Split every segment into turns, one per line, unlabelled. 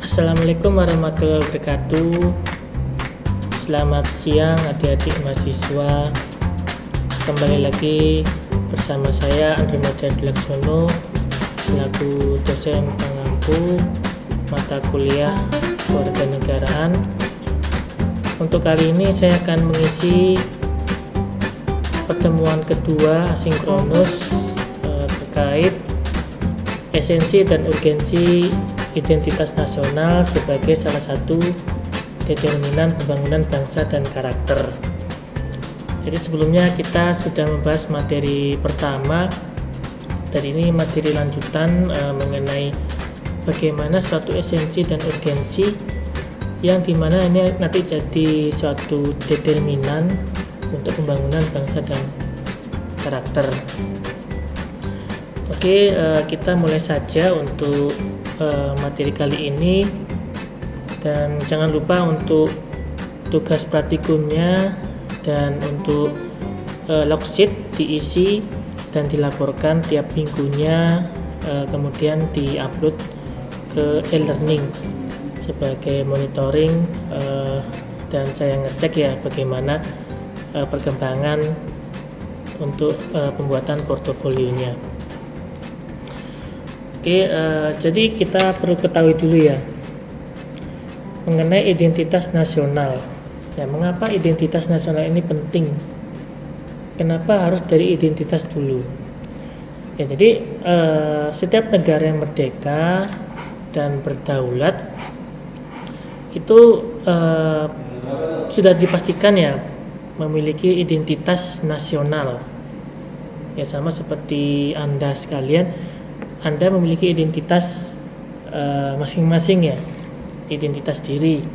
Assalamualaikum warahmatullahi wabarakatuh. Selamat siang adik-adik mahasiswa. Kembali lagi bersama saya Andri Madyan Laksono selaku dosen pengampu mata kuliah kewarganegaraan. Untuk kali ini saya akan mengisi pertemuan kedua asinkronus terkait esensi dan urgensi identitas nasional sebagai salah satu determinan pembangunan bangsa dan karakter. Jadi sebelumnya kita sudah membahas materi pertama, dan ini materi lanjutan mengenai bagaimana suatu esensi dan urgensi yang dimana ini nanti jadi suatu determinan untuk pembangunan bangsa dan karakter. Oke, kita mulai saja untuk materi kali ini, dan jangan lupa untuk tugas praktikumnya dan untuk log sheet diisi dan dilaporkan tiap minggunya, kemudian diupload ke e-learning sebagai monitoring, dan saya ngecek ya bagaimana perkembangan untuk pembuatan portofolionya. Oke, jadi kita perlu ketahui dulu ya mengenai identitas nasional. Ya, mengapa identitas nasional ini penting? Kenapa harus dari identitas dulu? Ya, jadi setiap negara yang merdeka dan berdaulat itu sudah dipastikan ya memiliki identitas nasional. Ya, sama seperti Anda sekalian. Anda memiliki identitas masing-masing ya, identitas diri.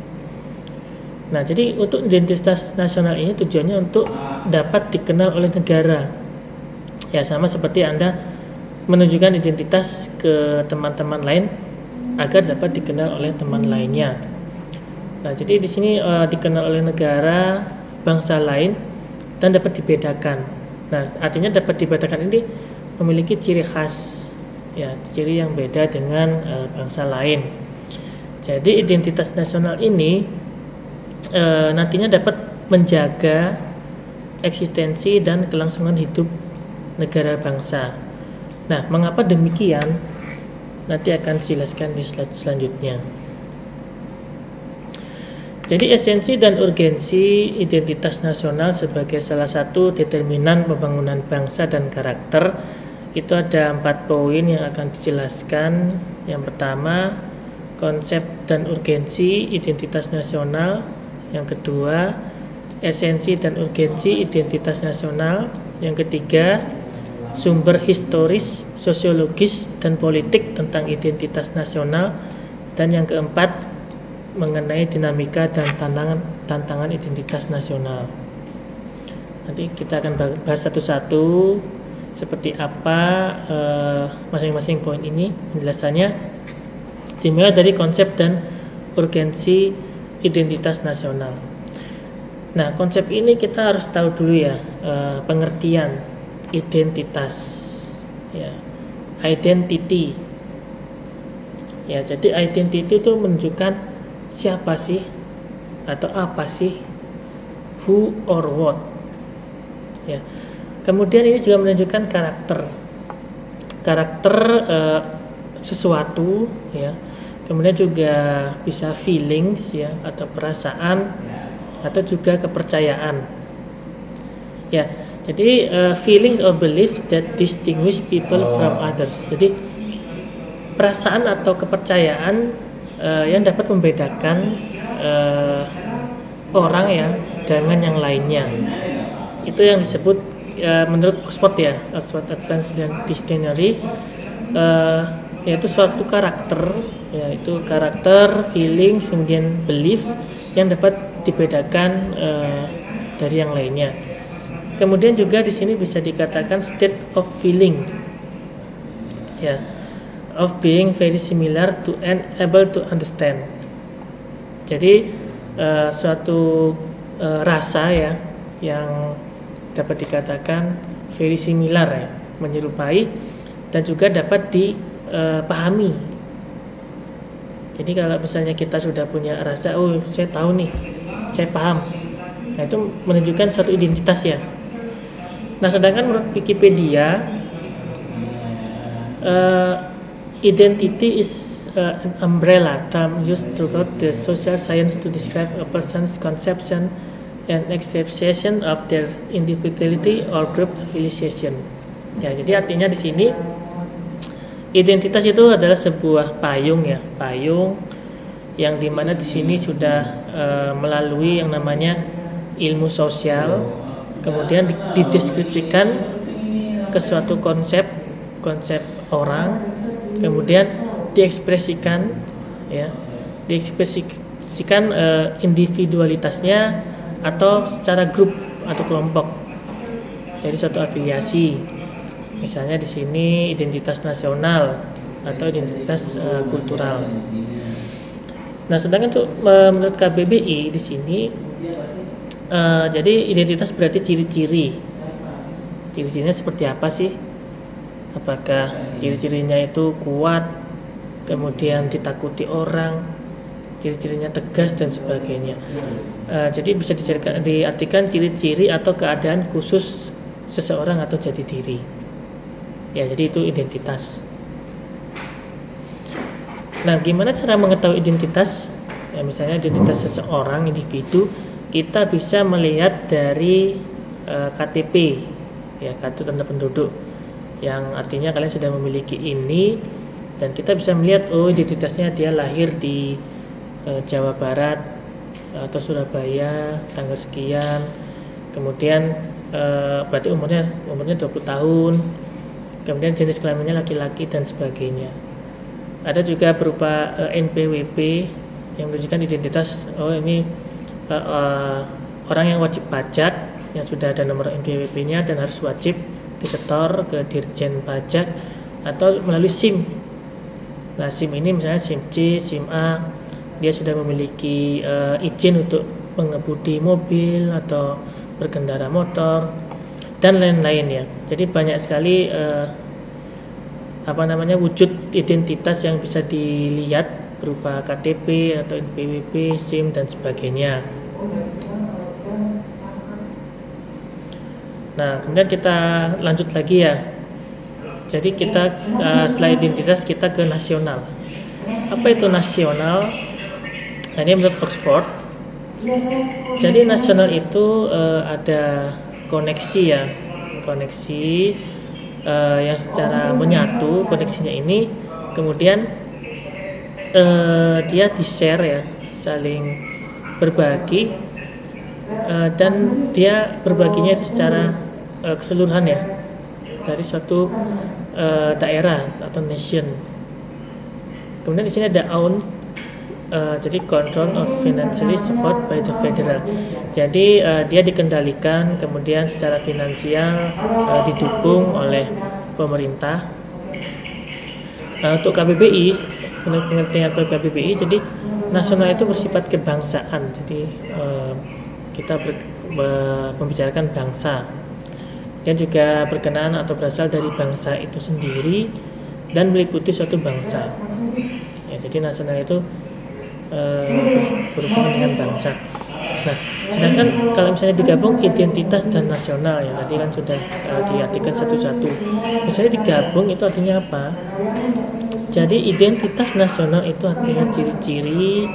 Nah, jadi untuk identitas nasional ini tujuannya untuk dapat dikenal oleh negara. Ya, sama seperti Anda menunjukkan identitas ke teman-teman lain agar dapat dikenal oleh teman lainnya. Nah, jadi di sini dikenal oleh negara, bangsa lain, dan dapat dibedakan. Nah, artinya dapat dibedakan ini memiliki ciri khas. Ya, ciri yang beda dengan bangsa lain. Jadi identitas nasional ini nantinya dapat menjaga eksistensi dan kelangsungan hidup negara bangsa. Nah, mengapa demikian? Nanti akan dijelaskan di slide selanjutnya. Jadi esensi dan urgensi identitas nasional sebagai salah satu determinan pembangunan bangsa dan karakter itu ada 4 poin yang akan dijelaskan. Yang pertama, konsep dan urgensi identitas nasional. Yang kedua, esensi dan urgensi identitas nasional. Yang ketiga, sumber historis, sosiologis, dan politik tentang identitas nasional. Dan yang keempat, mengenai dinamika dan tantangan identitas nasional. Nanti kita akan bahas satu-satu seperti apa masing-masing poin ini penjelasannya, dimulai dari konsep dan urgensi identitas nasional. Nah, konsep ini kita harus tahu dulu ya pengertian identitas, ya, identity. Ya, jadi identity itu menunjukkan siapa sih atau apa sih, who or what. Ya. Kemudian ini juga menunjukkan karakter sesuatu ya. Kemudian juga bisa feelings ya, atau perasaan, atau juga kepercayaan. Ya, jadi feelings or belief that distinguish people from others. Jadi perasaan atau kepercayaan yang dapat membedakan orang ya dengan yang lainnya. Itu yang disebut menurut Oxford ya, Oxford Advanced Dictionary, yaitu suatu karakter, yaitu karakter, feelings, kemudian belief yang dapat dibedakan dari yang lainnya. Kemudian juga di sini bisa dikatakan state of feeling, ya, of being very similar to and able to understand. Jadi suatu rasa ya yang dapat dikatakan very similar ya, menyerupai, dan juga dapat dipahami Jadi kalau misalnya kita sudah punya rasa, oh saya tahu nih, saya paham, nah itu menunjukkan suatu identitas ya. Nah sedangkan menurut Wikipedia, identity is an umbrella term used throughout the social science to describe a person's conception and acceptation of their individuality or group affiliation. Ya, jadi artinya di sini identitas itu adalah sebuah payung ya, payung yang dimana di sini sudah melalui yang namanya ilmu sosial, kemudian dideskripsikan ke suatu konsep orang, kemudian diekspresikan individualitasnya atau secara grup atau kelompok dari suatu afiliasi. Misalnya di sini identitas nasional atau identitas kultural. Nah, sedangkan untuk menurut KBBI di sini jadi identitas berarti ciri-ciri. Ciri-cirinya seperti apa sih? Apakah ciri-cirinya itu kuat, kemudian ditakuti orang, ciri-cirinya tegas dan sebagainya. Jadi bisa diartikan ciri-ciri atau keadaan khusus seseorang atau jati diri. Ya, jadi itu identitas. Nah, gimana cara mengetahui identitas? Ya, misalnya identitas seseorang, individu, kita bisa melihat dari KTP, ya, kartu tanda penduduk, yang artinya kalian sudah memiliki ini, dan kita bisa melihat oh identitasnya dia lahir di Jawa Barat atau Surabaya tanggal sekian, kemudian berarti umurnya 20 tahun, kemudian jenis kelaminnya laki-laki dan sebagainya. Ada juga berupa NPWP yang menunjukkan identitas, oh ini orang yang wajib pajak yang sudah ada nomor NPWP-nya dan harus wajib disetor ke Dirjen Pajak atau melalui SIM. Nah, SIM ini misalnya SIM C, SIM A, dia sudah memiliki izin untuk mengemudi mobil atau berkendara motor dan lain-lain ya. Jadi banyak sekali wujud identitas yang bisa dilihat berupa KTP atau NPWP, SIM dan sebagainya. Nah, kemudian kita lanjut lagi ya. Jadi kita setelah identitas kita ke nasional. Apa itu nasional? Nah, ini menurut Oxford. Jadi nasional itu ada koneksi ya, koneksi yang secara menyatu, koneksinya ini kemudian dia di-share ya, saling berbagi, dan dia berbaginya itu secara keseluruhan ya, dari suatu daerah atau nation. Kemudian di sini ada own, jadi control of financially support by the federal. Jadi dia dikendalikan, kemudian secara finansial didukung oleh pemerintah. Untuk KBBI, menurut pengertian KBBI, jadi nasional itu bersifat kebangsaan. Jadi kita membicarakan bangsa, dan juga berkenaan atau berasal dari bangsa itu sendiri dan meliputi suatu bangsa. Ya, jadi nasional itu berhubungan dengan bangsa. Nah, sedangkan kalau misalnya digabung identitas dan nasional ya, tadi kan sudah diartikan satu-satu. Misalnya digabung itu artinya apa? Jadi identitas nasional itu artinya ciri-ciri,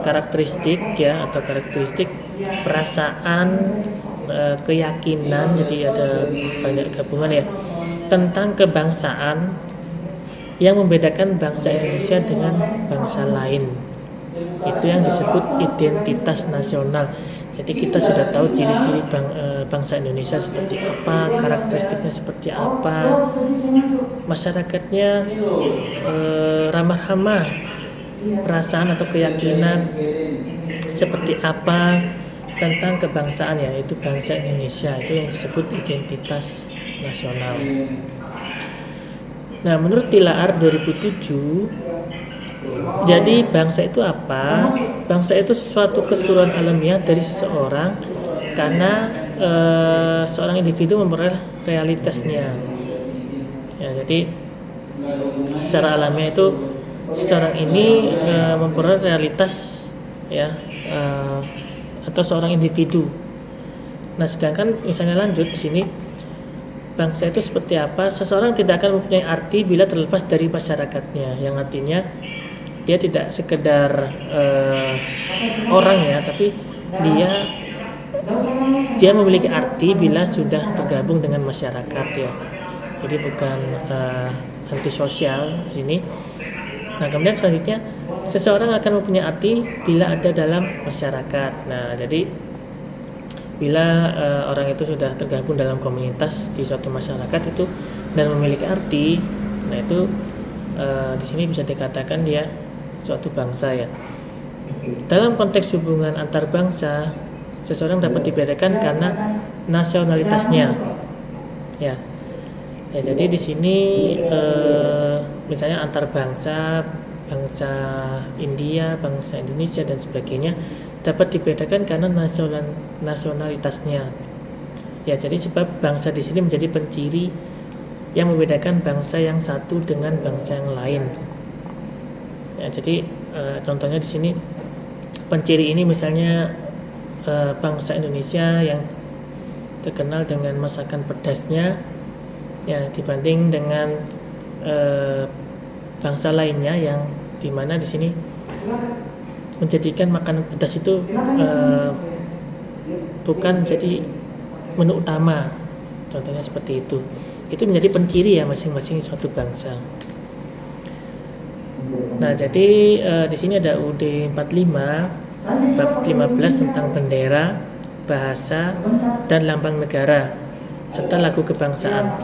karakteristik ya, atau karakteristik perasaan, keyakinan. Jadi ada banyak gabungan ya tentang kebangsaan yang membedakan bangsa Indonesia dengan bangsa lain. Itu yang disebut identitas nasional. Jadi kita sudah tahu ciri-ciri bangsa Indonesia seperti apa, karakteristiknya seperti apa, masyarakatnya ramah-ramah, perasaan atau keyakinan seperti apa tentang kebangsaan ya, itu bangsa Indonesia, itu yang disebut identitas nasional. Nah, menurut Tilaar 2007, jadi bangsa itu apa? Bangsa itu suatu keseluruhan alamiah dari seseorang karena seorang individu memperoleh realitasnya. Ya, jadi secara alamiah itu seseorang ini memperoleh realitas ya, atau seorang individu. Nah, sedangkan misalnya lanjut di sini, bangsa itu seperti apa? Seseorang tidak akan mempunyai arti bila terlepas dari masyarakatnya, yang artinya dia tidak sekedar orang ya, tapi dia memiliki arti bila sudah tergabung dengan masyarakat ya. Jadi bukan antisosial di sini. Nah, kemudian selanjutnya, seseorang akan mempunyai arti bila ada dalam masyarakat. Nah, jadi bila orang itu sudah tergabung dalam komunitas di suatu masyarakat itu dan memiliki arti, nah itu di sini bisa dikatakan dia suatu bangsa ya. Dalam konteks hubungan antar bangsa, seseorang dapat dibedakan karena nasionalitasnya. Ya, jadi di sini misalnya antar bangsa, bangsa India, bangsa Indonesia dan sebagainya dapat dibedakan karena nasionalitasnya. Ya, jadi sebab bangsa di sini menjadi penciri yang membedakan bangsa yang satu dengan bangsa yang lain. Ya, jadi contohnya di sini penciri ini misalnya bangsa Indonesia yang terkenal dengan masakan pedasnya ya dibanding dengan bangsa lainnya yang dimana di sini menjadikan makanan pedas itu bukan menjadi menu utama, contohnya seperti itu. Itu menjadi penciri ya masing-masing suatu bangsa. Nah, jadi di sini ada UUD 45 bab 15 tentang bendera, bahasa dan lambang negara serta lagu kebangsaan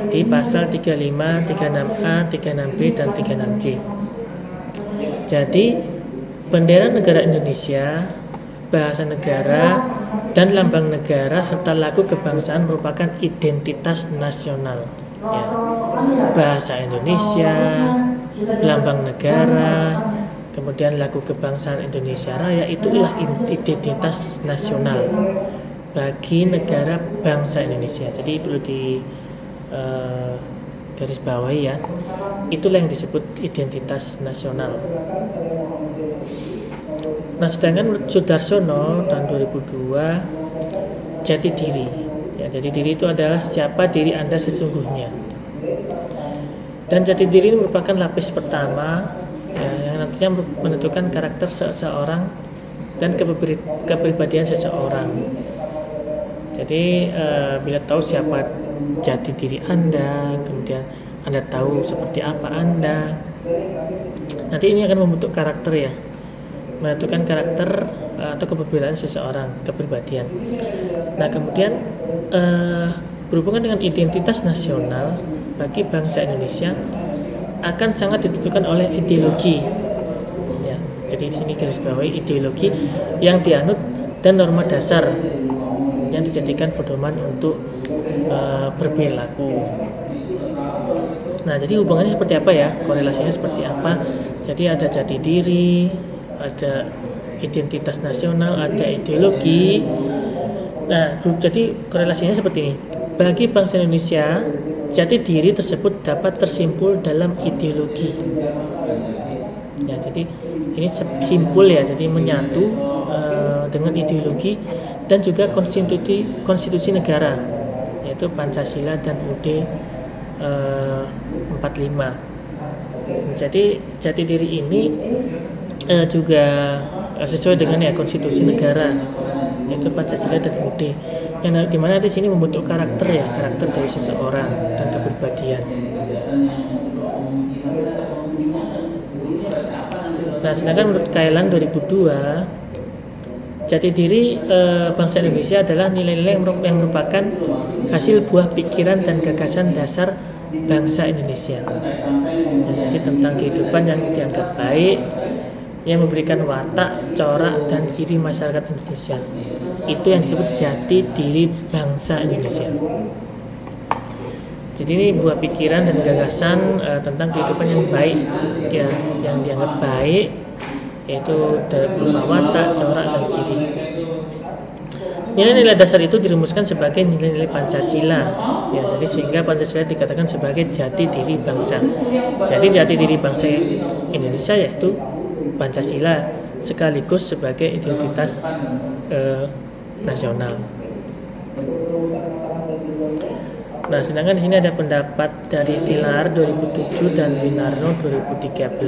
di pasal 35, 36A, 36B dan 36C. Jadi bendera negara Indonesia, bahasa negara dan lambang negara serta lagu kebangsaan merupakan identitas nasional ya. Bahasa Indonesia, lambang negara, kemudian lagu kebangsaan Indonesia Raya, itulah identitas nasional bagi negara bangsa Indonesia. Jadi perlu di garis bawahi ya, itulah yang disebut identitas nasional. Nah, sedangkan menurut Sudarsono tahun 2002, jati diri ya, jati diri itu adalah siapa diri Anda sesungguhnya. Dan jati diri ini merupakan lapis pertama ya, yang nantinya menentukan karakter seseorang dan kepribadian seseorang. Jadi bila tahu siapa jati diri Anda, kemudian Anda tahu seperti apa Anda, nanti ini akan membentuk karakter ya, menentukan karakter atau kepribadian seseorang, kepribadian. Nah, kemudian berhubungan dengan identitas nasional bagi bangsa Indonesia akan sangat ditentukan oleh ideologi. Ya, jadi di sini garis bawahi ideologi yang dianut dan norma dasar yang dijadikan pedoman untuk berperilaku. Nah, jadi hubungannya seperti apa ya? Korelasinya seperti apa? Jadi ada jati diri, ada identitas nasional, ada ideologi. Nah, jadi korelasinya seperti ini. Bagi bangsa Indonesia, jati diri tersebut dapat tersimpul dalam ideologi. Ya, jadi ini simpul ya, jadi menyatu dengan ideologi dan juga konstitusi negara, yaitu Pancasila dan UUD 45. Jadi jati diri ini juga sesuai dengan ya konstitusi negara, yaitu Pancasila dan UUD, yang dimana di sini membentuk karakter ya, karakter dari seseorang dan kepribadian. Nah, sedangkan menurut Kailan 2002, jati diri bangsa Indonesia adalah nilai-nilai yang merupakan hasil buah pikiran dan gagasan dasar bangsa Indonesia. Nah, jadi tentang kehidupan yang dianggap baik, yang memberikan watak, corak, dan ciri masyarakat Indonesia. Itu yang disebut jati diri bangsa Indonesia. Jadi ini buah pikiran dan gagasan tentang kehidupan yang baik, ya, yang dianggap baik, yaitu berupa watak, corak, dan ciri. nilai-nilai dasar itu dirumuskan sebagai nilai-nilai Pancasila. Ya, jadi sehingga Pancasila dikatakan sebagai jati diri bangsa. Jadi jati diri bangsa Indonesia yaitu Pancasila sekaligus sebagai identitas nasional. Nah, sedangkan di sini ada pendapat dari Tilar 2007 dan Winarno 2013.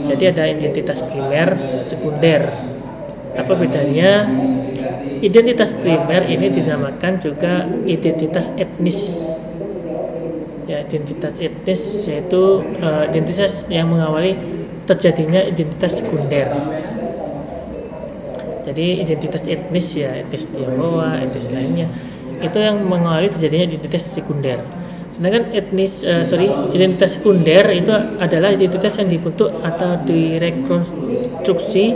Jadi ada identitas primer, sekunder. Apa bedanya? Identitas primer ini dinamakan juga identitas etnis. Ya, identitas etnis yaitu identitas yang mengawali terjadinya identitas sekunder. Jadi identitas etnis ya, etnis Tionghoa, etnis lainnya, itu yang mengawali terjadinya identitas sekunder. Sedangkan identitas sekunder itu adalah identitas yang dibentuk atau direkonstruksi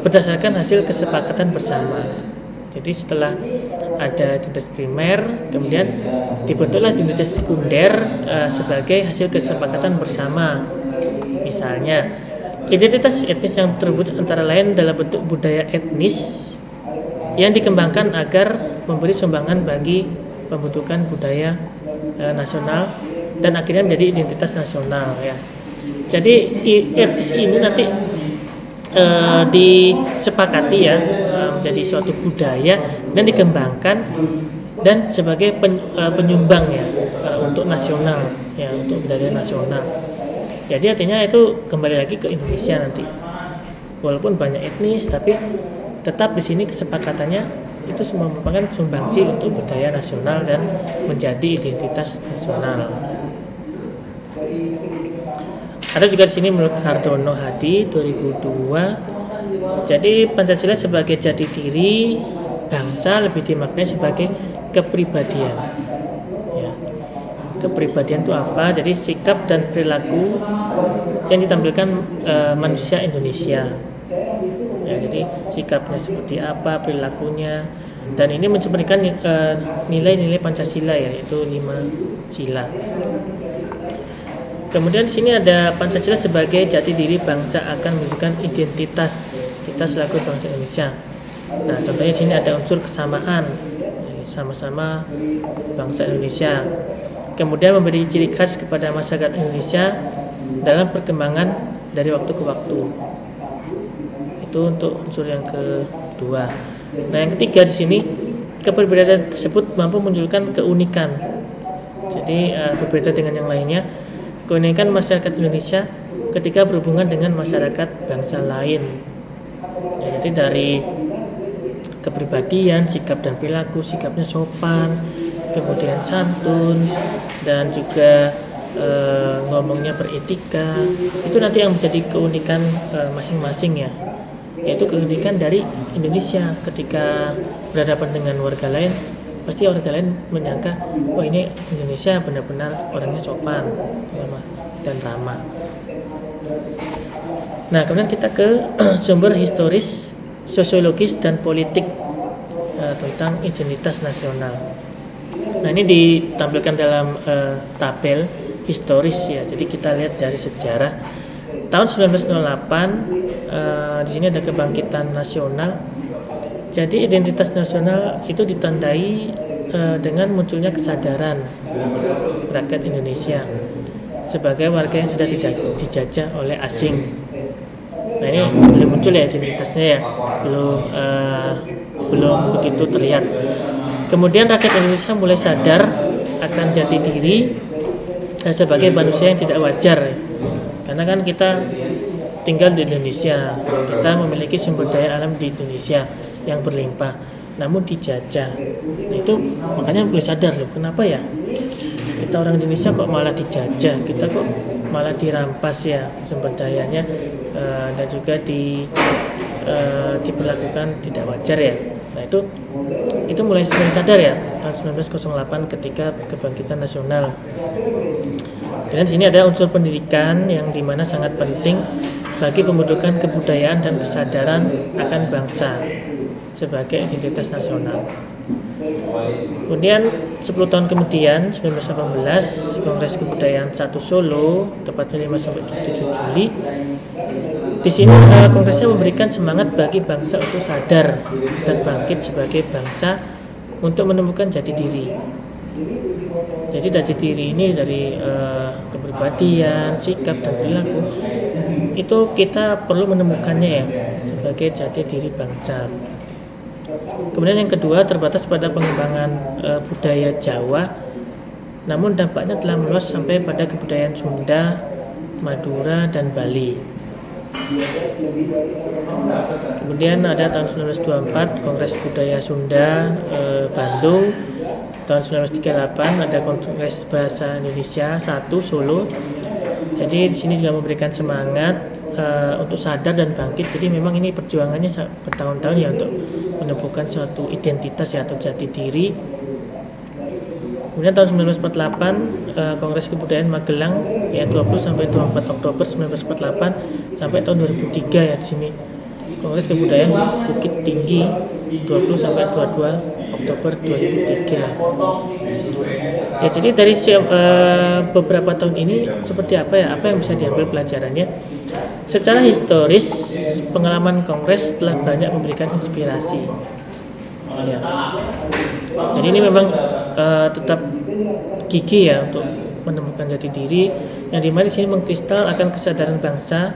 berdasarkan hasil kesepakatan bersama. Jadi setelah ada identitas primer, kemudian dibentuklah identitas sekunder sebagai hasil kesepakatan bersama. Misalnya, identitas etnis yang terwujud antara lain dalam bentuk budaya etnis yang dikembangkan agar memberi sumbangan bagi pembentukan budaya nasional dan akhirnya menjadi identitas nasional ya. Jadi etnis ini nanti disepakati ya menjadi suatu budaya dan dikembangkan dan sebagai penyumbang ya untuk nasional ya, untuk budaya nasional. Jadi artinya itu kembali lagi ke Indonesia nanti. Walaupun banyak etnis tapi tetap di sini kesepakatannya itu semua merupakan sumbangsi untuk budaya nasional dan menjadi identitas nasional. Ada juga di sini menurut Hardono Hadi 2002. Jadi Pancasila sebagai jati diri bangsa lebih dimaknai sebagai kepribadian. Ya. Kepribadian itu apa? Jadi sikap dan perilaku yang ditampilkan manusia Indonesia. Ya, jadi sikapnya seperti apa, perilakunya, dan ini mencerminkan nilai-nilai Pancasila ya, yaitu 5 sila. Kemudian di sini ada Pancasila sebagai jati diri bangsa akan menunjukkan identitas kita selaku bangsa Indonesia. Nah, contohnya di sini ada unsur kesamaan, sama-sama bangsa Indonesia. Kemudian memberi ciri khas kepada masyarakat Indonesia dalam perkembangan dari waktu ke waktu. Itu untuk unsur yang kedua. Nah, yang ketiga di sini keberbedaan tersebut mampu menunjukkan keunikan. Jadi berbeda dengan yang lainnya. Keunikan masyarakat Indonesia ketika berhubungan dengan masyarakat bangsa lain. Ya, jadi dari kepribadian, sikap dan perilaku, sikapnya sopan, kemudian santun, dan juga ngomongnya beretika. Itu nanti yang menjadi keunikan masing-masing ya. Yaitu keunikan dari Indonesia ketika berhadapan dengan warga lain, pasti warga lain menyangka, oh ini Indonesia benar-benar orangnya sopan dan ramah. Nah, kemudian kita ke sumber historis, sosiologis dan politik tentang identitas nasional. Nah, ini ditampilkan dalam tabel historis ya. Jadi kita lihat dari sejarah. Tahun 1908 di sini ada kebangkitan nasional. Jadi identitas nasional itu ditandai dengan munculnya kesadaran rakyat Indonesia sebagai warga yang sudah dijajah oleh asing. Nah, ini belum muncul ya identitasnya ya, belum begitu terlihat. Kemudian rakyat Indonesia mulai sadar akan jati diri sebagai manusia yang tidak wajar. Karena kan kita tinggal di Indonesia, kita memiliki sumber daya alam di Indonesia yang berlimpah, namun dijajah. Nah, itu makanya mulai sadar loh, kenapa ya kita orang Indonesia kok malah dijajah, kita kok malah dirampas ya sumber dayanya, dan juga diperlakukan tidak wajar ya. Nah, itu mulai sadar ya tahun 1908 ketika kebangkitan nasional. Dan di sini ada unsur pendidikan yang dimana sangat penting bagi pembentukan kebudayaan dan kesadaran akan bangsa sebagai identitas nasional. Kemudian 10 tahun kemudian 1918 Kongres Kebudayaan 1 Solo tepatnya 5-7 Juli Di sini kongresnya memberikan semangat bagi bangsa untuk sadar dan bangkit sebagai bangsa untuk menemukan jati diri. Jadi jati diri ini dari kepribadian, sikap dan perilaku itu kita perlu menemukannya ya sebagai jati diri bangsa. Kemudian yang kedua, terbatas pada pengembangan budaya Jawa, namun dampaknya telah meluas sampai pada kebudayaan Sunda, Madura dan Bali. Kemudian ada tahun 1924 Kongres Budaya Sunda Bandung. Tahun 1938 ada Kongres Bahasa Indonesia 1 Solo. Jadi di sini juga memberikan semangat untuk sadar dan bangkit. Jadi memang ini perjuangannya bertahun-tahun ya untuk menemukan suatu identitas ya atau jati diri. Kemudian tahun 1948 Kongres Kebudayaan Magelang ya 20 sampai 24 Oktober 1948 sampai tahun 2003 ya di sini. Kongres Kebudayaan Bukit Tinggi 20 sampai 22 Oktober 2003. Ya jadi dari beberapa tahun ini seperti apa ya? Apa yang bisa diambil pelajarannya? Secara historis pengalaman kongres telah banyak memberikan inspirasi. Ya. Jadi ini memang tetap gigih ya untuk menemukan jati diri yang dimana di sini mengkristal akan kesadaran bangsa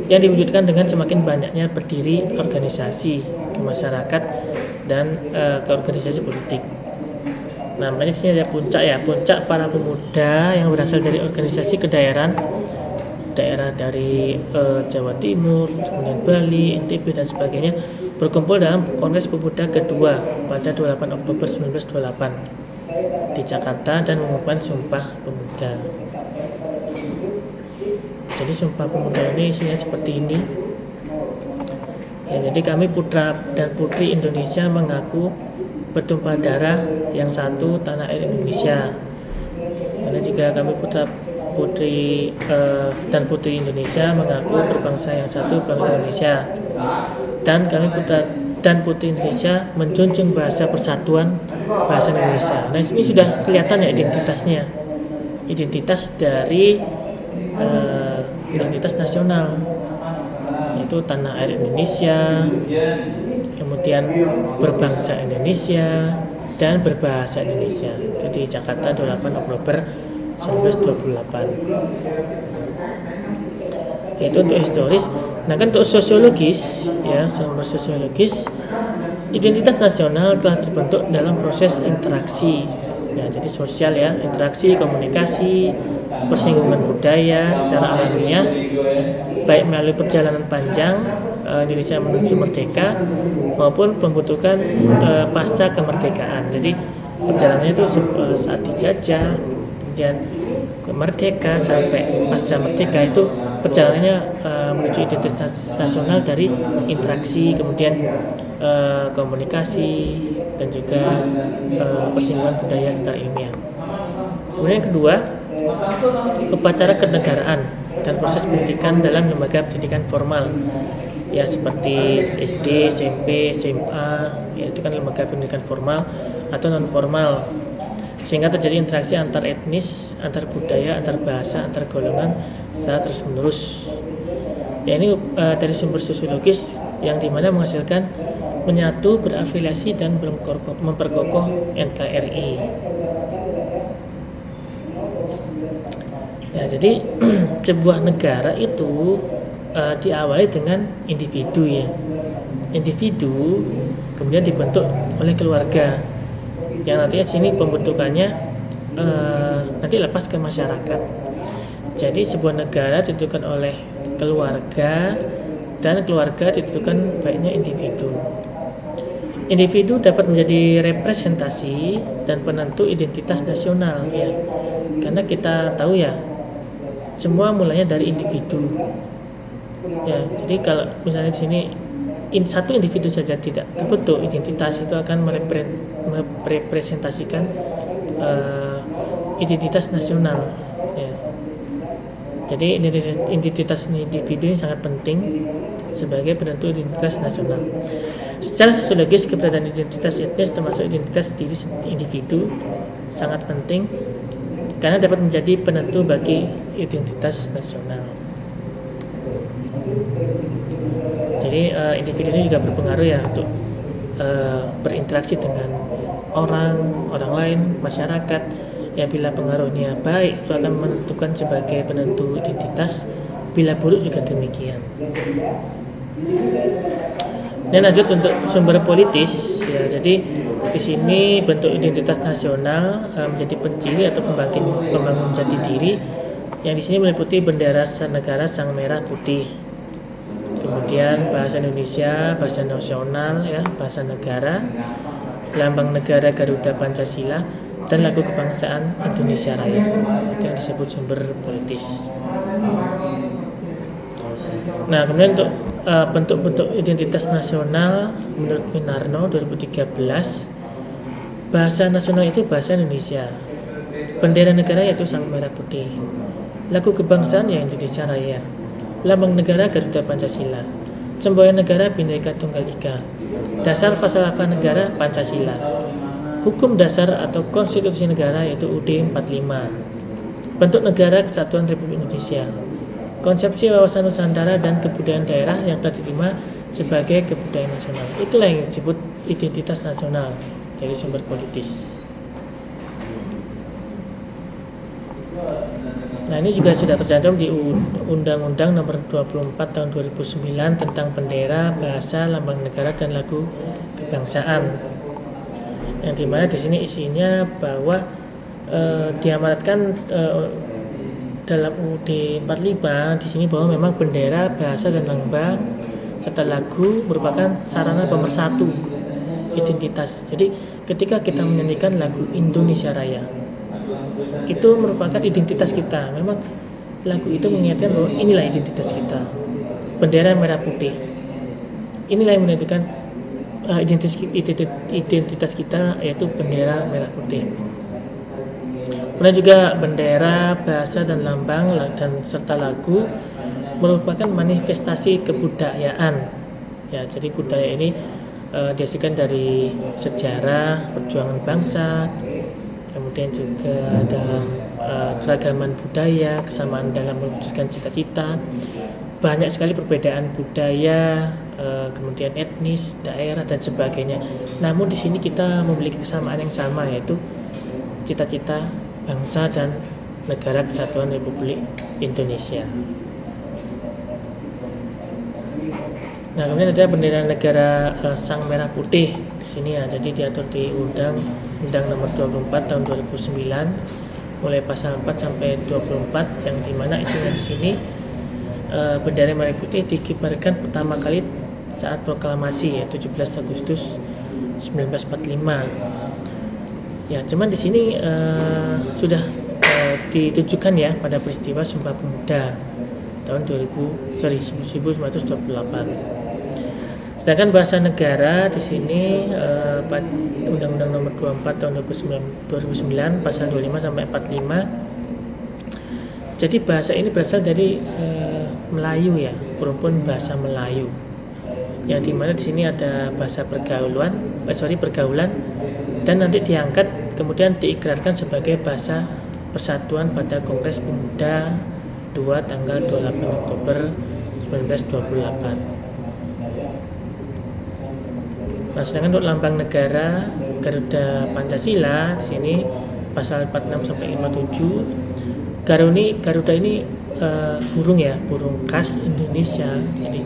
yang diwujudkan dengan semakin banyaknya berdiri organisasi ke masyarakat dan ke organisasi politik. Nah, makanya di sini ada puncak para pemuda yang berasal dari organisasi kedaerahan daerah dari Jawa Timur, kemudian Bali, NTB dan sebagainya berkumpul dalam Kongres Pemuda kedua pada 28 Oktober 1928 di Jakarta dan mengumumkan Sumpah Pemuda. Jadi Sumpah Pemuda ini isinya seperti ini. Ya, jadi kami putra dan putri Indonesia mengaku bertumpah darah yang satu tanah air Indonesia. Kemudian juga kami putra putri dan putri Indonesia mengaku berbangsa yang satu, bangsa Indonesia. Dan kami putra dan putri Indonesia menjunjung bahasa persatuan bahasa Indonesia. Nah, ini sudah kelihatan ya identitasnya, identitas dari identitas nasional, yaitu tanah air Indonesia, kemudian berbangsa Indonesia dan berbahasa Indonesia. Itu di Jakarta 28 Oktober 1928. Itu untuk historis. Nah, kan untuk sosiologis ya, sumber sosiologis, identitas nasional telah terbentuk dalam proses interaksi ya, jadi sosial ya, interaksi, komunikasi, persinggungan budaya secara alamiah, baik melalui perjalanan panjang Indonesia menuju merdeka maupun pembentukan pasca kemerdekaan. Jadi perjalanannya itu saat dijajah, kemudian merdeka sampai pasca merdeka, itu perjalanannya menuju identitas nasional dari interaksi, kemudian komunikasi dan juga persinggungan budaya secara ilmiah. Kemudian yang kedua, upacara kenegaraan dan proses pendidikan dalam lembaga pendidikan formal ya, seperti SD, SMP, SMA ya, itu kan lembaga pendidikan formal atau non formal, sehingga terjadi interaksi antar etnis, antar budaya, antar bahasa, antar golongan secara terus menerus. Ya, ini dari sumber sosiologis yang dimana menghasilkan menyatu, berafiliasi dan memperkokoh NKRI. Ya, jadi sebuah negara itu diawali dengan individu ya. Individu kemudian dibentuk oleh keluarga, yang nantinya sini pembentukannya nanti lepas ke masyarakat. Jadi sebuah negara ditentukan oleh keluarga, dan keluarga ditentukan baiknya individu. Individu dapat menjadi representasi dan penentu identitas nasional ya, karena kita tahu ya, semua mulanya dari individu ya. Jadi kalau misalnya di sini satu individu saja tidak terbentuk identitas, itu akan merepresentasikan identitas nasional ya. Jadi identitas individu ini sangat penting sebagai penentu identitas nasional. Secara sosiologis, keberadaan identitas etnis termasuk identitas diri individu sangat penting karena dapat menjadi penentu bagi identitas nasional. individu ini juga berpengaruh ya untuk berinteraksi dengan orang lain, masyarakat. Ya bila pengaruhnya baik itu akan menentukan sebagai penentu identitas, bila buruk juga demikian. Dan lanjut untuk sumber politis ya, jadi di sini bentuk identitas nasional menjadi penciri atau pembangun jati diri yang di sini meliputi bendera negara sang merah putih, kemudian bahasa Indonesia, bahasa nasional ya, bahasa negara, lambang negara Garuda Pancasila, dan lagu kebangsaan Indonesia Raya. Itu yang disebut sumber politis. Nah, kemudian untuk bentuk-bentuk identitas nasional menurut Winarno 2013, bahasa nasional itu bahasa Indonesia, bendera negara yaitu sang merah putih, lagu kebangsaan ya Indonesia Raya, lambang negara Garuda Pancasila, semboyan negara Bhinneka Tunggal Ika, dasar falsafah negara Pancasila, hukum dasar atau konstitusi negara yaitu UUD 45, bentuk negara Kesatuan Republik Indonesia, konsepsi wawasan Nusantara dan kebudayaan daerah yang telah diterima sebagai kebudayaan nasional. Itulah yang disebut identitas nasional dari sumber politis. Nah, ini juga sudah tercantum di Undang-Undang Nomor 24 Tahun 2009 tentang bendera, bahasa, lambang negara dan lagu kebangsaan. Yang dimana di sini isinya bahwa diamanatkan dalam UUD 45 di sini bahwa memang bendera, bahasa dan lambang serta lagu merupakan sarana pemersatu identitas. Jadi ketika kita menyanyikan lagu Indonesia Raya, itu merupakan identitas kita. Memang lagu itu mengingatkan bahwa inilah identitas kita. Bendera merah putih. Inilah yang menentukan identitas kita, yaitu bendera merah putih. Kemudian juga bendera, bahasa dan lambang dan serta lagu merupakan manifestasi kebudayaan. Ya, jadi budaya ini dihasilkan dari sejarah perjuangan bangsa, kemudian juga dalam keragaman budaya, kesamaan dalam mewujudkan cita-cita. Banyak sekali perbedaan budaya, kemudian etnis, daerah dan sebagainya. Namun di sini kita memiliki kesamaan yang sama, yaitu cita-cita bangsa dan negara Kesatuan Republik Indonesia. Nah, kemudian ada bendera negara sang merah putih di sini ya. Jadi diatur di Undang Nomor 24 Tahun 2009 mulai pasal 4 sampai 24, yang dimana isinya di sini bendera merah putih dikibarkan pertama kali saat proklamasi ya 17 Agustus 1945. Ya, cuman di sini sudah ditujukan ya pada peristiwa Sumpah Pemuda tahun 1928. Sedangkan bahasa negara di sini Undang-Undang Nomor 24 Tahun 2009 pasal 25 sampai 45. Jadi bahasa ini berasal dari Melayu ya, rumpun bahasa Melayu. Yang dimana di sini ada bahasa pergaulan dan nanti diangkat kemudian diikrarkan sebagai bahasa persatuan pada Kongres Pemuda 2 tanggal 28 Oktober 1928. Nah, sedangkan untuk lambang negara Garuda Pancasila di sini pasal 46 sampai 57. Garuda ini burung ya, burung khas Indonesia. Jadi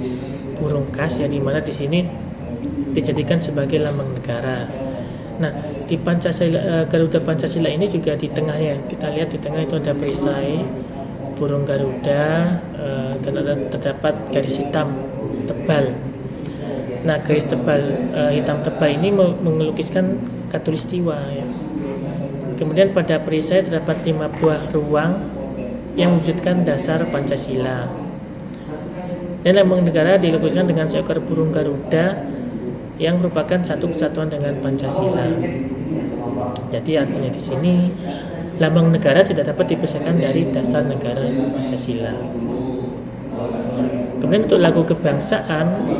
burung khas ya, di mana di sini dijadikan sebagai lambang negara. Nah, di Garuda Pancasila ini juga di tengahnya, kita lihat di tengah itu ada perisai burung Garuda dan terdapat garis hitam tebal. Nah, garis hitam tebal ini mengelukiskan Katulistiwa ya. Kemudian pada perisai terdapat 5 buah ruang yang mewujudkan dasar Pancasila. Dan lambang negara dilukiskan dengan seekor burung Garuda yang merupakan satu kesatuan dengan Pancasila. Jadi artinya di sini lambang negara tidak dapat dipisahkan dari dasar negara Pancasila. Kemudian untuk lagu kebangsaan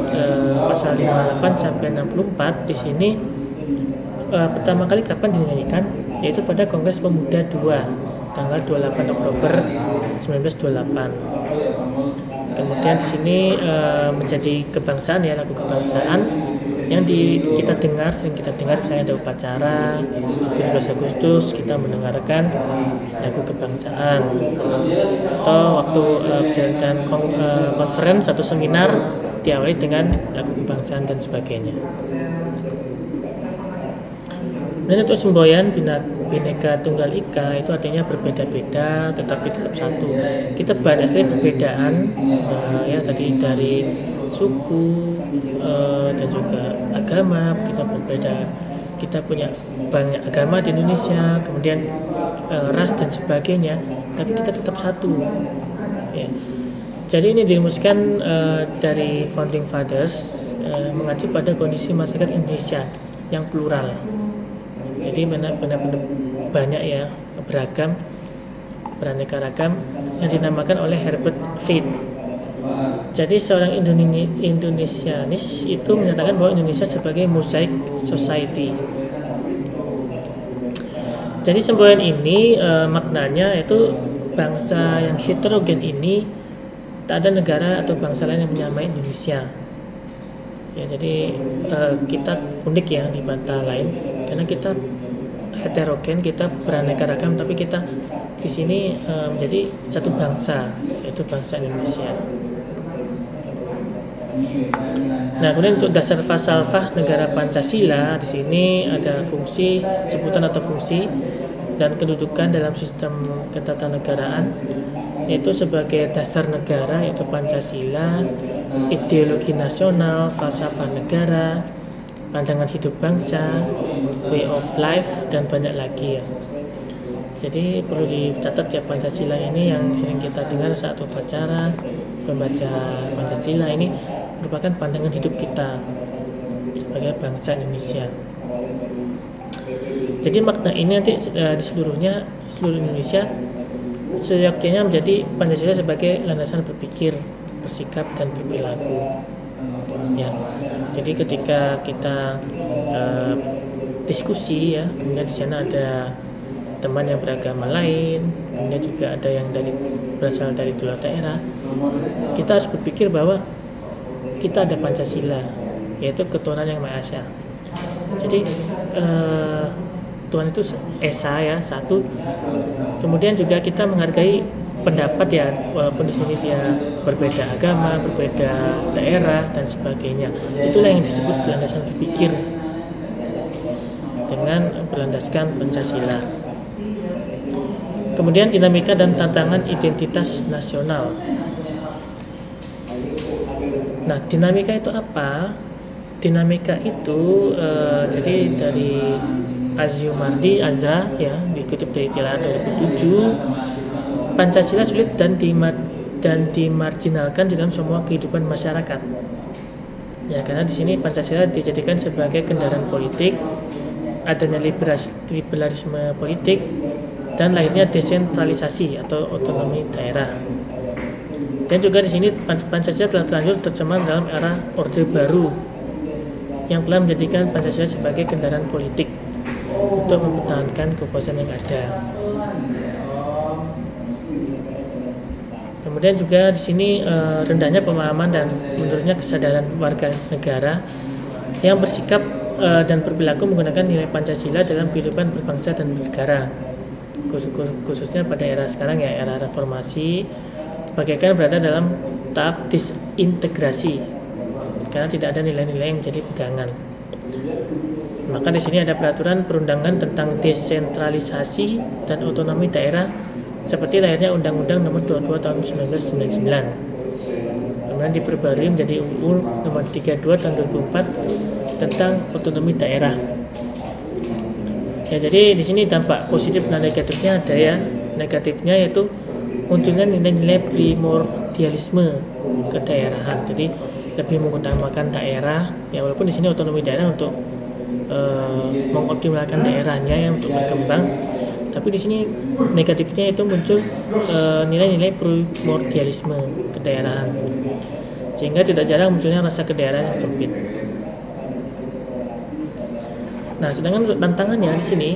pasal 58 sampai 64 di sini pertama kali kapan dinyanyikan, yaitu pada Kongres Pemuda 2 tanggal 28 Oktober 1928. Kemudian di sini menjadi kebangsaan ya, lagu kebangsaan yang kita dengar, sering kita dengar misalnya ada upacara 17 Agustus kita mendengarkan lagu kebangsaan, atau waktu menjalankan conference atau seminar diawali dengan lagu kebangsaan dan sebagainya. Dan untuk semboyan Bhinneka Tunggal Ika itu artinya berbeda-beda tetapi tetap satu. Kita banyak sekali perbedaan ya, tadi dari suku dan juga agama kita berbeda. Kita punya banyak agama di Indonesia, kemudian ras dan sebagainya, tapi kita tetap satu ya. Jadi ini dirumuskan dari Founding Fathers mengacu pada kondisi masyarakat Indonesia yang plural. Jadi benar-benar banyak ya, beragam, beraneka ragam, yang dinamakan oleh Herbert Feith. Jadi seorang Indonesianis itu menyatakan bahwa Indonesia sebagai mosaic society. Jadi semboyan ini maknanya itu bangsa yang heterogen ini tak ada negara atau bangsa lain yang menyamai Indonesia. Ya, jadi kita unik ya di mata lain karena kita heterogen, kita beraneka ragam, tapi kita di sini menjadi satu bangsa, yaitu bangsa Indonesia. Nah, kemudian untuk dasar falsafah negara Pancasila di sini ada fungsi, sebutan atau fungsi dan kedudukan dalam sistem ketatanegaraan, yaitu sebagai dasar negara yaitu Pancasila, ideologi nasional, falsafah negara, pandangan hidup bangsa, way of life, dan banyak lagi ya. Jadi perlu dicatat ya, Pancasila ini yang sering kita dengar saat upacara membaca Pancasila ini merupakan pandangan hidup kita sebagai bangsa Indonesia. Jadi makna ini nanti di seluruh Indonesia seyogyanya menjadi Pancasila sebagai landasan berpikir, bersikap, dan berperilaku. Ya, jadi ketika kita diskusi ya, kemudian di sana ada teman yang beragama lain, kemudian juga ada yang berasal dari dua daerah, kita harus berpikir bahwa kita ada Pancasila, yaitu ketuhanan yang Maha Esa. Jadi Tuhan itu Esa ya, satu. Kemudian juga kita menghargai pendapat ya, walaupun di sini dia berbeda agama, berbeda daerah dan sebagainya. Itulah yang disebut landasan berpikir dengan berlandaskan Pancasila. Kemudian dinamika dan tantangan identitas nasional. Nah, dinamika itu apa? Dinamika itu jadi dari Azumardi Azra ya, dikutip dari Tilaah 2007, Pancasila sulit dan dimarginalkan dalam semua kehidupan masyarakat. Ya, karena di sini Pancasila dijadikan sebagai kendaraan politik, adanya liberalisme politik, dan lahirnya desentralisasi atau otonomi daerah. Dan juga di sini Pancasila telah terlanjur tercemar dalam era Orde Baru yang telah menjadikan Pancasila sebagai kendaraan politik untuk mempertahankan kekuasaan yang ada. Kemudian juga di sini rendahnya pemahaman dan menurunnya kesadaran warga negara yang bersikap dan berperilaku menggunakan nilai Pancasila dalam kehidupan berbangsa dan bernegara. Khususnya pada era sekarang ya, era reformasi, bagaikan berada dalam tahap disintegrasi karena tidak ada nilai-nilai yang menjadi pegangan. Maka di sini ada peraturan perundangan tentang desentralisasi dan otonomi daerah seperti lahirnya Undang-Undang Nomor 22 Tahun 1999. Kemudian diperbarui menjadi UU Nomor 32 Tahun 2004 tentang otonomi daerah. Ya, jadi di sini dampak positif dan negatifnya ada ya. Negatifnya yaitu munculnya nilai-nilai primordialisme kedaerahan. Jadi lebih mengutamakan daerah ya, walaupun di sini otonomi daerah untuk mengoptimalkan daerahnya yang untuk berkembang, tapi di sini negatifnya itu muncul nilai-nilai primordialisme kedaerahan, sehingga tidak jarang munculnya rasa kedaerahan yang sempit. Nah, sedangkan untuk tantangannya di sini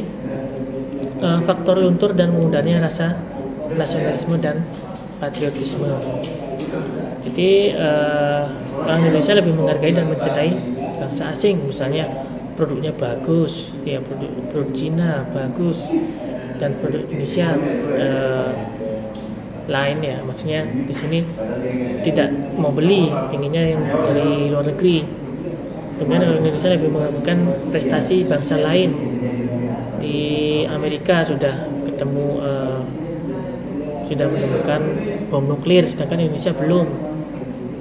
faktor luntur dan mengudarnya rasa nasionalisme dan patriotisme. Jadi orang Indonesia lebih menghargai dan mencintai bangsa asing, misalnya produknya bagus, ya produk Cina bagus dan produk Indonesia lain ya, maksudnya di sini tidak mau beli, inginnya yang dari luar negeri. Kemudian orang Indonesia lebih menghargai prestasi bangsa lain. Di Amerika sudah ketemu sudah menemukan bom nuklir, sedangkan Indonesia belum.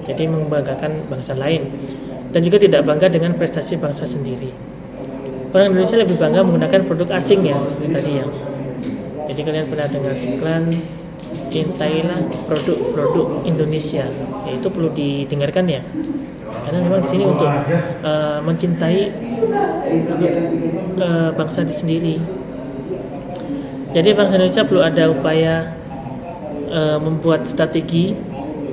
Jadi membanggakan bangsa lain dan juga tidak bangga dengan prestasi bangsa sendiri. Orang Indonesia lebih bangga menggunakan produk asing ya, seperti tadi ya. Jadi kalian pernah dengar iklan cintailah produk Indonesia, ya, itu perlu didengarkan ya, karena memang di sini untuk mencintai produk bangsa sendiri. Jadi bangsa Indonesia perlu ada upaya membuat strategi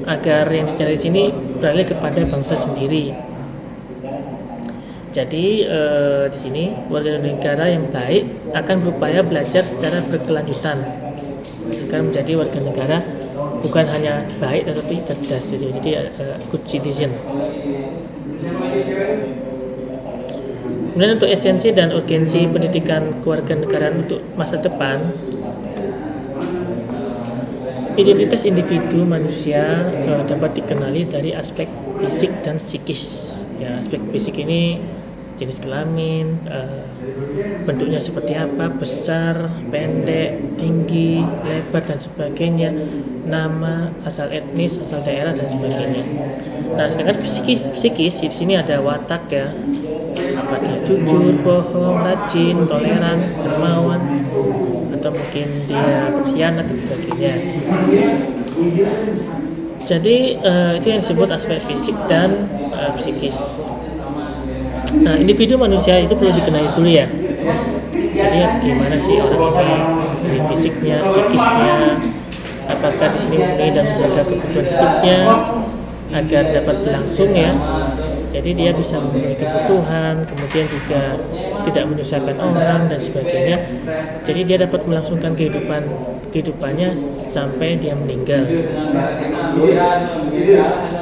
agar yang dicari di sini beralih kepada bangsa sendiri. Jadi di sini warga negara yang baik akan berupaya belajar secara berkelanjutan agar menjadi warga negara bukan hanya baik tetapi cerdas. Jadi good citizen. Kemudian untuk esensi dan urgensi pendidikan kewarganegaraan untuk masa depan, identitas individu manusia dapat dikenali dari aspek fisik dan psikis. Ya, aspek fisik ini jenis kelamin, bentuknya seperti apa, besar, pendek, tinggi, lebar dan sebagainya, nama, asal etnis, asal daerah dan sebagainya. Nah, sedangkan psikis di sini ada watak ya, apakah jujur, bohong, rajin, toleran, dermawan, atau mungkin dia berkhianat dan sebagainya. Jadi itu yang disebut aspek fisik dan psikis. Nah, individu manusia itu perlu dikenali dulu ya. Jadi gimana sih orang ini dari fisiknya, psikisnya, apakah di sini murni dan menjaga kebutuhan hidupnya agar dapat berlangsung ya. Jadi dia bisa memenuhi kebutuhan, kemudian juga tidak menyusahkan orang dan sebagainya. Jadi dia dapat melangsungkan kehidupannya sampai dia meninggal.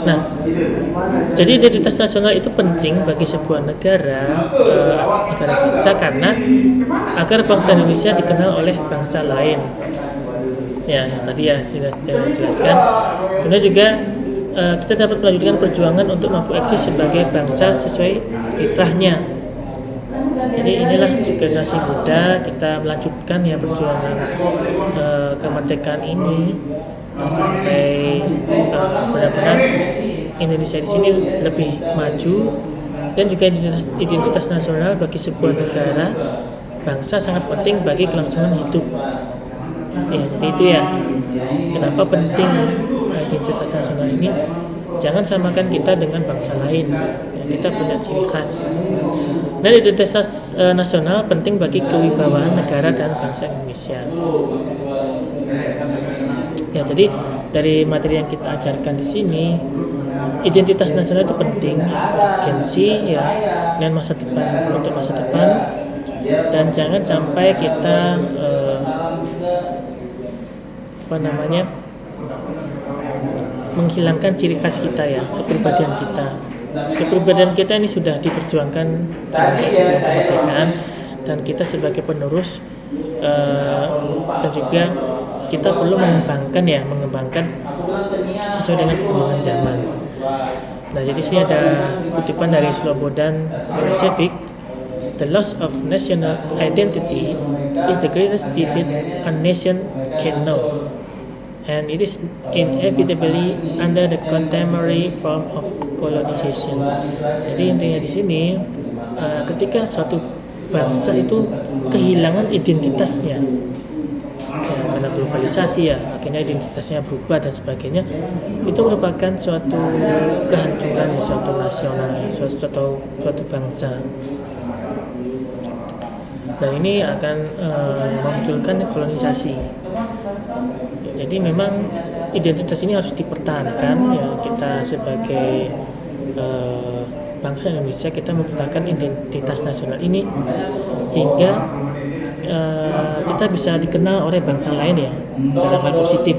Nah, jadi identitas nasional itu penting bagi sebuah negara bangsa karena agar bangsa Indonesia dikenal oleh bangsa lain. Ya, tadi ya sudah jelaskan. Kemudian juga kita dapat melanjutkan perjuangan untuk mampu eksis sebagai bangsa sesuai fitrahnya. Jadi inilah generasi muda kita melanjutkan ya perjuangan kemerdekaan ini sampai benar-benar Indonesia di sini lebih maju, dan juga identitas nasional bagi sebuah negara bangsa sangat penting bagi kelangsungan hidup. Ya, jadi itu ya kenapa penting identitas nasional ini. Jangan samakan kita dengan bangsa lain ya, kita punya ciri khas. Dan identitas nasional penting bagi kewibawaan negara dan bangsa Indonesia. Ya, jadi dari materi yang kita ajarkan di sini, identitas nasional itu penting, urgensi ya, dan masa depan untuk masa depan. Dan jangan sampai kita menghilangkan ciri khas kita ya, kepribadian kita. Kepribadian kita ini sudah diperjuangkan semenjak sebelum kemerdekaan, dan kita sebagai penerus dan juga kita perlu mengembangkan sesuai dengan perkembangan zaman. Nah, jadi sini ada kutipan dari Slobodan Milošević, "The loss of national identity is the greatest defeat a nation can know, and it is inevitably under the contemporary form of colonization." Jadi intinya di sini ketika suatu bangsa itu kehilangan identitasnya ya, karena globalisasi ya, akhirnya identitasnya berubah dan sebagainya, itu merupakan suatu kehancuran ya, suatu nasional ya, suatu bangsa. Dan ini akan memunculkan kolonisasi. Jadi memang identitas ini harus dipertahankan ya, kita sebagai bangsa Indonesia kita mempertahankan identitas nasional ini hingga kita bisa dikenal oleh bangsa lain ya dalam hal positif.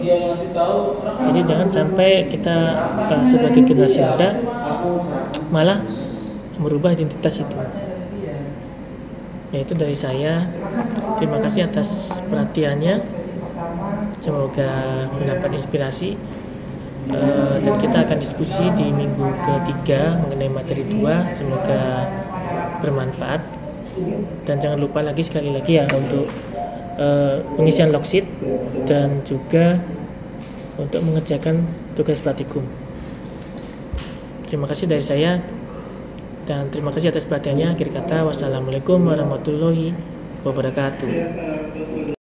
Jadi jangan sampai kita sebagai generasi muda malah merubah identitas itu. Yaitu dari saya. Terima kasih atas perhatiannya. Semoga mendapat inspirasi. Dan kita akan diskusi di minggu ketiga mengenai materi 2. Semoga bermanfaat. Dan jangan lupa lagi sekali lagi ya untuk pengisian logsheet dan juga untuk mengerjakan tugas praktikum. Terima kasih dari saya dan terima kasih atas perhatiannya. Akhir kata, wassalamualaikum warahmatullahi wabarakatuh.